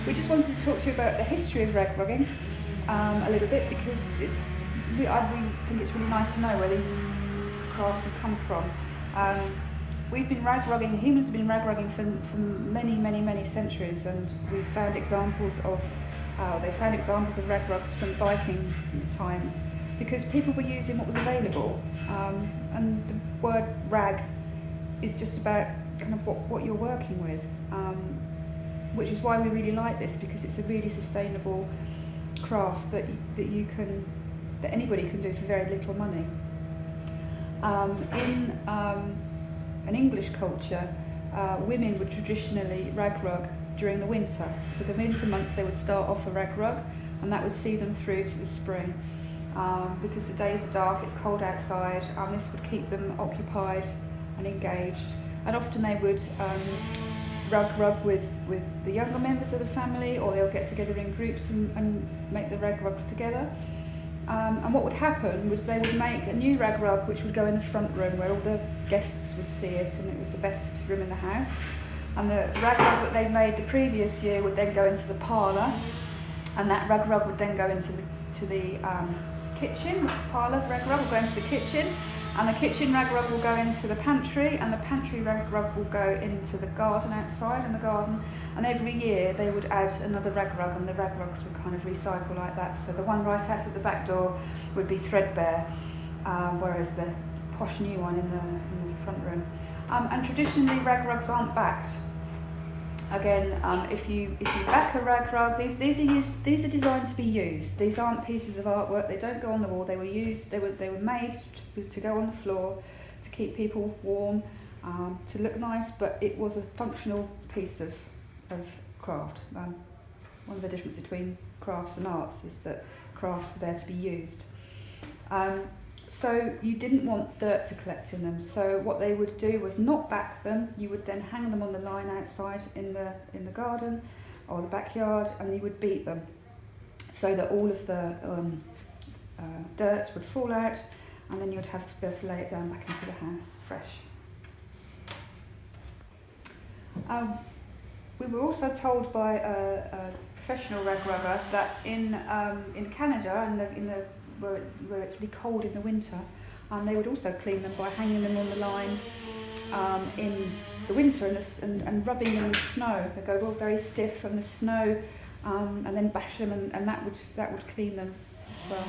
we just wanted to talk to you about the history of rag rugging a little bit, because we think it's really nice to know where these crafts have come from. We've been rag rugging, humans have been rag rugging for many centuries, and we've found examples of rag rugs from Viking times, because people were using what was available, and the word rag is just about kind of what you're working with, which is why we really like this, because it's a really sustainable craft that anybody can do for very little money. In an English culture, women would traditionally rag rug during the winter. So the winter months they would start off a rag rug, and that would see them through to the spring. Because the days are dark, it's cold outside, and this would keep them occupied and engaged. And often they would rug with the younger members of the family, or they'll get together in groups and make the rag rugs together. And what would happen was they would make a new rag rug which would go in the front room where all the guests would see it, and it was the best room in the house. And the rag rug that they made the previous year would then go into the parlour, and that rag rug would then go into the kitchen. The parlour rag rug will go into the kitchen, and the kitchen rag rug will go into the pantry, and the pantry rag rug will go into the garden outside in the garden. And every year they would add another rag rug, and the rag rugs would kind of recycle like that. So the one right out of the back door would be threadbare, whereas the posh new one in the front room. And traditionally rag rugs aren't backed. Again, if you back a rag rug, these are designed to be used. These aren't pieces of artwork. They don't go on the wall. They were used. They were made to go on the floor, to keep people warm, to look nice. But it was a functional piece of craft. One of the differences between crafts and arts is that crafts are there to be used. So you didn't want dirt to collect in them, so what they would do was not back them. You would then hang them on the line outside in the garden or the backyard, and you would beat them so that all of the dirt would fall out, and then you'd have to be able to lay it down back into the house fresh. We were also told by a professional rag rugger that in Canada, where it's really cold in the winter, they would also clean them by hanging them on the line in the winter and rubbing them with snow. They go all very stiff from the snow, and then bash them, and that would clean them as well.